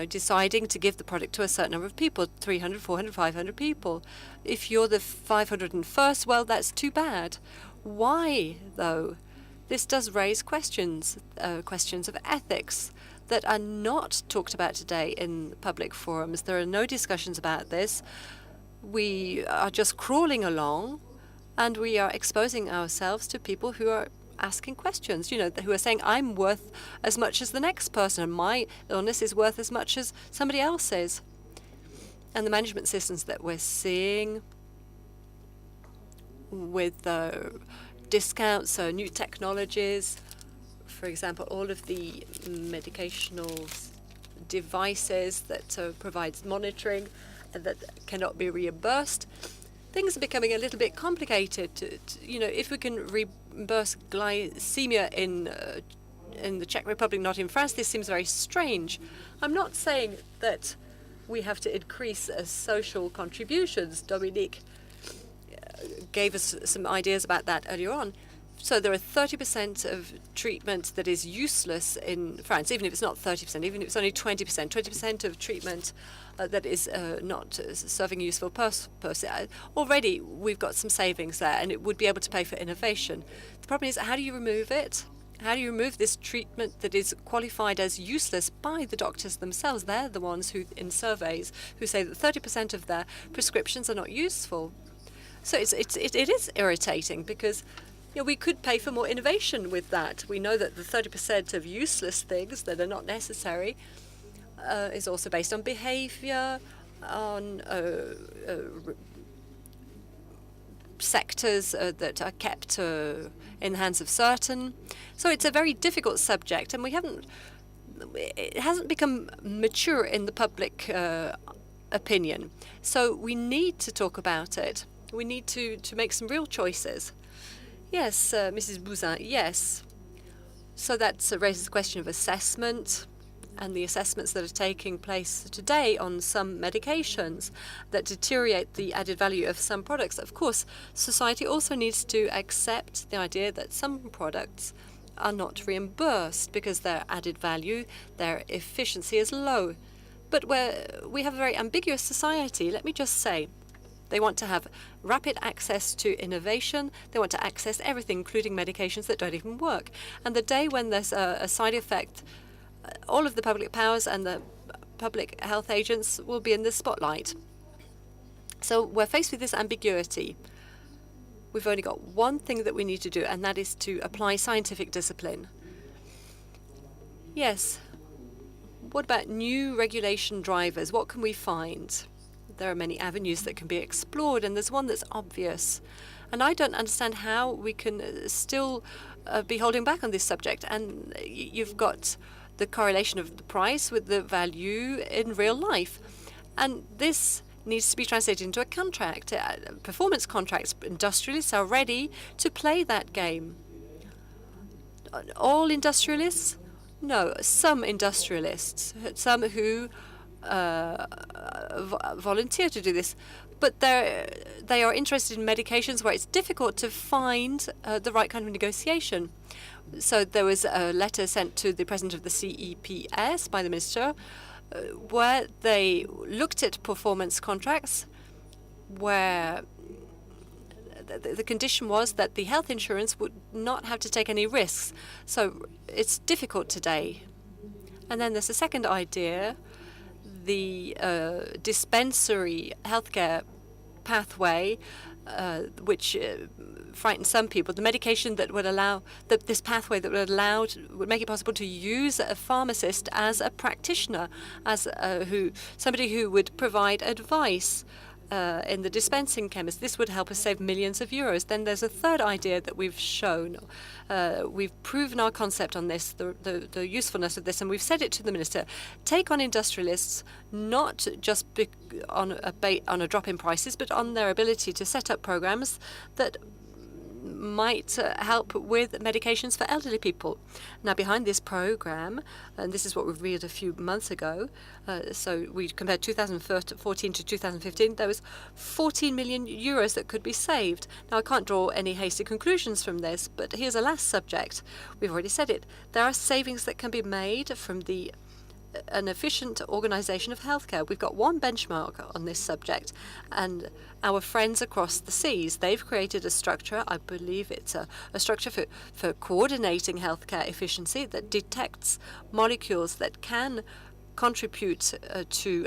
deciding to give the product to a certain number of people, 300, 400, 500 people. If you're the 501st, well, that's too bad. Why, though? This does raise questions of ethics that are not talked about today in public forums. There are no discussions about this. We are just crawling along, and we are exposing ourselves to people who are asking questions, who are saying, I'm worth as much as the next person, and my illness is worth as much as somebody else's. And the management systems that we're seeing with discounts, new technologies, for example, all of the medicational devices that provides monitoring and that cannot be reimbursed, things are becoming a little bit complicated. If we can reimburse glycemia in the Czech Republic, not in France, this seems very strange. I'm not saying that we have to increase social contributions. Dominique gave us some ideas about that earlier on. So there are 30% of treatment that is useless in France, even if it's not 30%, even if it's only 20%. 20% of treatment that is not serving a useful purpose. Already we've got some savings there, and it would be able to pay for innovation. The problem is, how do you remove it? How do you remove this treatment that is qualified as useless by the doctors themselves? They're the ones who, in surveys, who say that 30% of their prescriptions are not useful. So it is irritating because we could pay for more innovation with that. We know that the 30% of useless things that are not necessary is also based on behavior, on sectors that are kept in the hands of certain. So it's a very difficult subject, and it hasn't become mature in the public opinion. So we need to talk about it. We need to make some real choices. Yes, Mrs. Bouzin, yes. So that raises the question of assessment and the assessments that are taking place today on some medications that deteriorate the added value of some products. Of course, society also needs to accept the idea that some products are not reimbursed because their added value, their efficiency is low. But we have a very ambiguous society, let me just say. They want to have rapid access to innovation. They want to access everything, including medications that don't even work. And the day when there's a side effect, all of the public powers and the public health agents will be in the spotlight. So we're faced with this ambiguity. We've only got one thing that we need to do, and that is to apply scientific discipline. Yes. What about new regulation drivers? What can we find? There are many avenues that can be explored, and there's one that's obvious. And I don't understand how we can still be holding back on this subject. And you've got the correlation of the price with the value in real life. And this needs to be translated into a contract, performance contracts. Industrialists are ready to play that game. All industrialists? No, some industrialists, some who volunteer to do this, but they are interested in medications where it's difficult to find the right kind of negotiation. So there was a letter sent to the president of the CEPS by the minister where they looked at performance contracts where the condition was that the health insurance would not have to take any risks. So it's difficult today. And then there's a second idea, the dispensary healthcare pathway, which frightens some people. The medication that would allow this pathway that would make it possible to use a pharmacist as a practitioner, as somebody who would provide advice. in the dispensing chemist. This would help us save millions of euros. Then there's a third idea that we've shown. We've proven our concept on this, the usefulness of this, and we've said it to the minister. Take on industrialists, not just on a drop in prices, but on their ability to set up programs that might help with medications for elderly people. Now, behind this program, and this is what we read a few months ago, so we compared 2014 to 2015, there was 14 million euros that could be saved. Now, I can't draw any hasty conclusions from this, but here's a last subject. We've already said it. There are savings that can be made from an efficient organization of healthcare. We've got one benchmark on this subject, and our friends across the seas, they've created a structure, I believe it's a structure for coordinating healthcare efficiency that detects molecules that can contribute to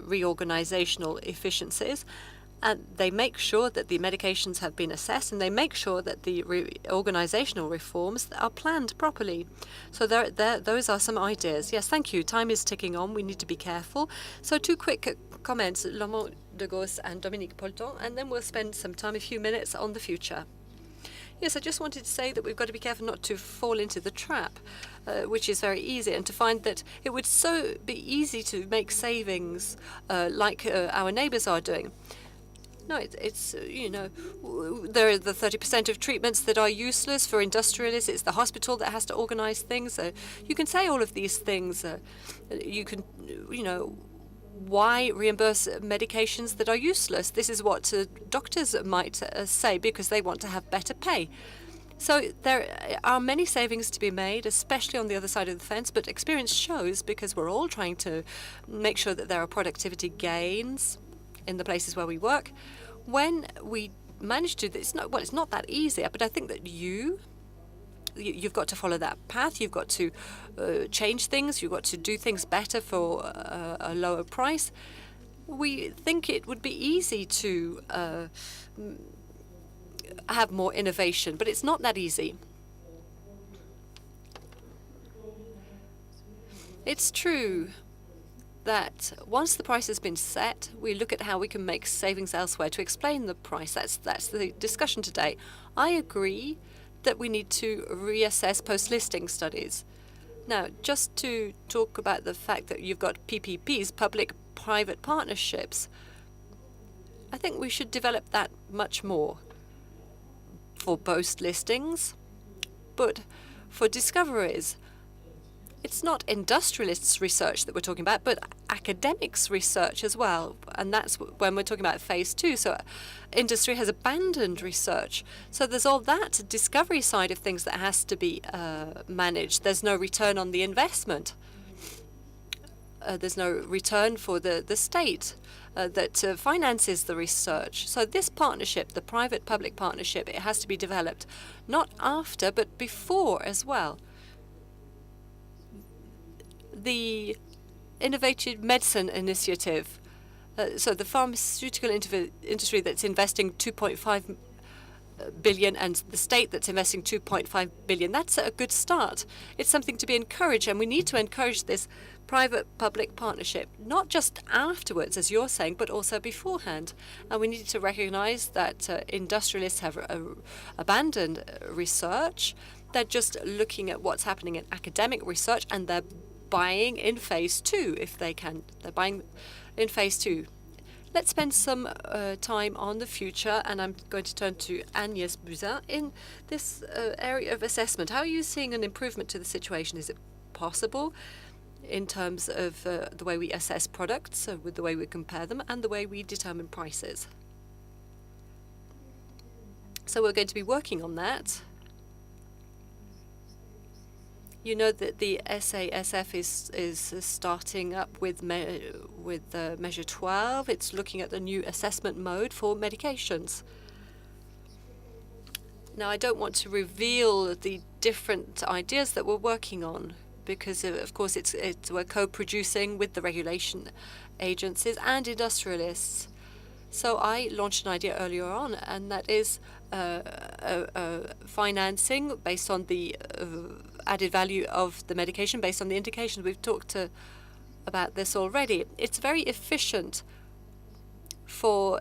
reorganizational efficiencies. And they make sure that the medications have been assessed, and they make sure that the organizational reforms are planned properly. So those are some ideas. Yes, thank you. Time is ticking on. We need to be careful. So 2 quick comments, Laurent de Gauss and Dominique Polton, and then we'll spend some time, a few minutes, on the future. Yes, I just wanted to say that we've got to be careful not to fall into the trap, which is very easy, and to find that it would so be easy to make savings like our neighbors are doing. No, it's there are the 30% of treatments that are useless for industrialists. It's the hospital that has to organize things. You can say all of these things. You can, why reimburse medications that are useless? This is what doctors might say because they want to have better pay. So there are many savings to be made, especially on the other side of the fence, but experience shows, because we're all trying to make sure that there are productivity gains in the places where we work. When we manage to do this, it's not that easy, but I think that you've got to follow that path. You've got to change things. You've got to do things better for a lower price. We think it would be easy to have more innovation, but it's not that easy. It's true that once the price has been set, we look at how we can make savings elsewhere to explain the price. That's the discussion today. I agree that we need to reassess post-listing studies. Now, just to talk about the fact that you've got PPPs, public-private partnerships, I think we should develop that much more for post-listings, but for discoveries. It's not industrialists' research that we're talking about, but academics' research as well. And that's when we're talking about phase 2. So industry has abandoned research. So there's all that discovery side of things that has to be managed. There's no return on the investment. There's no return for the state that finances the research. So this partnership, the private-public partnership, it has to be developed not after, but before as well. The Innovative Medicine Initiative, so the pharmaceutical industry that's investing 2.5 billion and the state that's investing 2.5 billion, that's a good start. It's something to be encouraged, and we need to encourage this private-public partnership, not just afterwards, as you're saying, but also beforehand. And we need to recognize that industrialists have abandoned research. They're just looking at what's happening in academic research, and they're buying in phase 2 if they can. They're buying in phase 2. Let's spend some time on the future, and I'm going to turn to Agnès Buzyn in this area of assessment. How are you seeing an improvement to the situation? Is it possible in terms of the way we assess products, with the way we compare them, and the way we determine prices? So we're going to be working on that. You know that the SASF is starting up with Measure 12. It's looking at the new assessment mode for medications. Now, I don't want to reveal the different ideas that we're working on because, of course, we're co-producing with the regulation agencies and industrialists. So I launched an idea earlier on, and that is financing based on the added value of the medication, based on the indications. We've talked about this already. It's very efficient for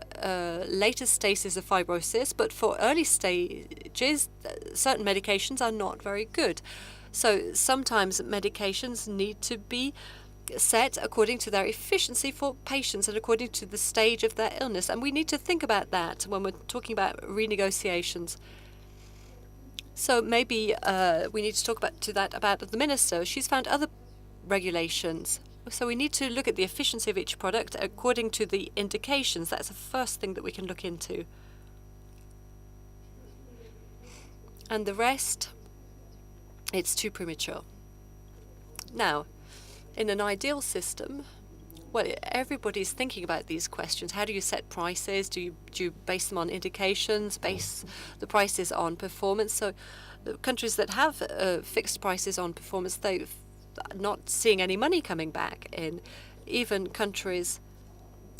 later stages of fibrosis, but for early stages, certain medications are not very good. So sometimes medications need to be set according to their efficiency for patients and according to the stage of their illness. And we need to think about that when we're talking about renegotiations. So maybe we need to talk about the minister. She's found other regulations. So we need to look at the efficiency of each product according to the indications. That's the first thing that we can look into. And the rest, it's too premature. Now, in an ideal system, well, everybody's thinking about these questions. How do you set prices? Do you base them on indications, base the prices on performance? So the countries that have fixed prices on performance, they're not seeing any money coming back in. Even countries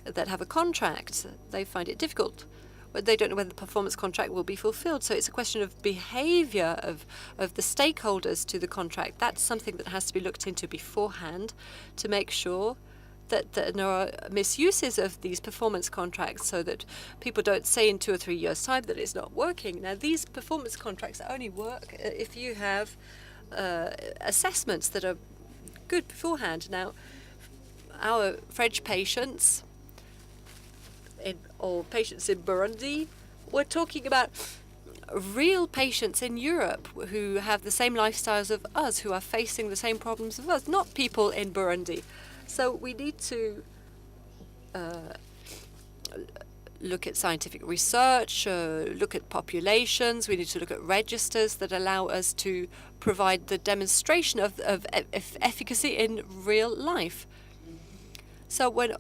that have a contract, they find it difficult. But they don't know whether the performance contract will be fulfilled. So it's a question of behavior of the stakeholders to the contract. That's something that has to be looked into beforehand to make sure that there are misuses of these performance contracts so that people don't say in 2 or 3 years' time that it's not working. Now, these performance contracts only work if you have assessments that are good beforehand. Now, our French patients or patients in Burundi, we're talking about real patients in Europe who have the same lifestyles of us, who are facing the same problems of us, not people in Burundi. So we need to look at scientific research, look at populations. We need to look at registers that allow us to provide the demonstration of efficacy in real life. So when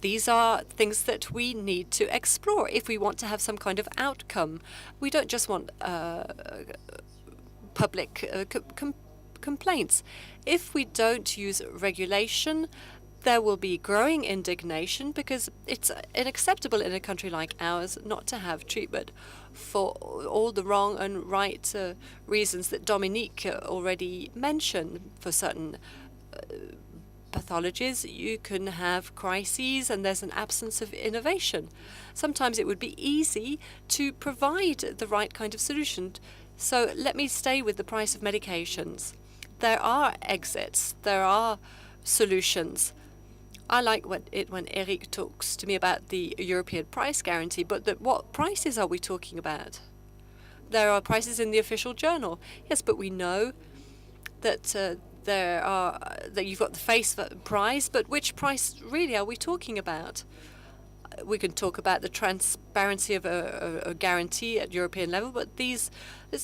these are things that we need to explore if we want to have some kind of outcome. We don't just want public complaints. If we don't use regulation, there will be growing indignation because it's unacceptable in a country like ours not to have treatment for all the wrong and right reasons that Dominique already mentioned. For certain pathologies, you can have crises and there's an absence of innovation. Sometimes it would be easy to provide the right kind of solution. So let me stay with the price of medications. There are exits, there are solutions. I like when Eric talks to me about the European price guarantee, but what prices are we talking about? There are prices in the official journal. Yes, but we know that that you've got the face price, but which price really are we talking about? We can talk about the transparency of a guarantee at European level, but it's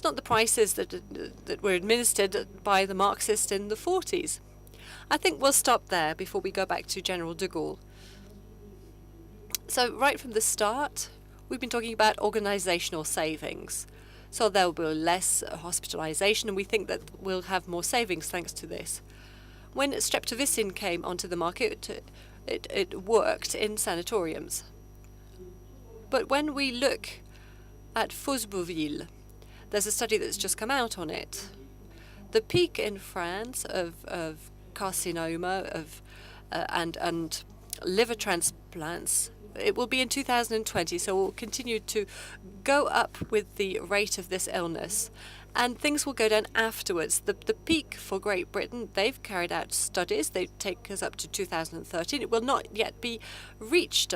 not the prices that were administered by the Marxists in the 40s. I think we'll stop there before we go back to General de Gaulle. So right from the start, we've been talking about organizational savings. So there will be less hospitalization, and we think that we'll have more savings thanks to this. When streptomycin came onto the market, it worked in sanatoriums. But when we look at Fosbouville, there's a study that's just come out on it. The peak in France of carcinoma and liver transplants, it will be in 2020, so we'll continue to go up with the rate of this illness. And things will go down afterwards. The peak for Great Britain, they've carried out studies. They take us up to 2013. It will not yet be reached.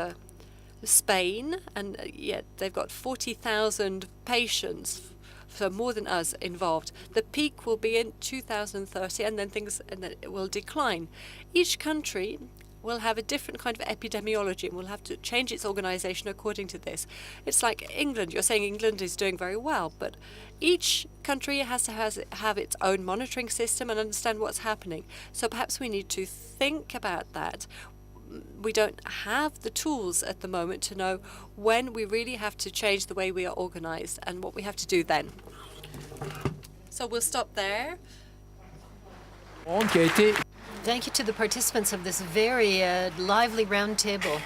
Spain, and yet they've got 40,000 patients, so more than us involved. The peak will be in 2030, and then it will decline. Each country will have a different kind of epidemiology and will have to change its organization according to this. It's like England. You're saying England is doing very well, but each country has to have its own monitoring system and understand what's happening. So perhaps we need to think about that. We don't have the tools at the moment to know when we really have to change the way we are organized and what we have to do then. So we'll stop there. Thank you to the participants of this very lively round table.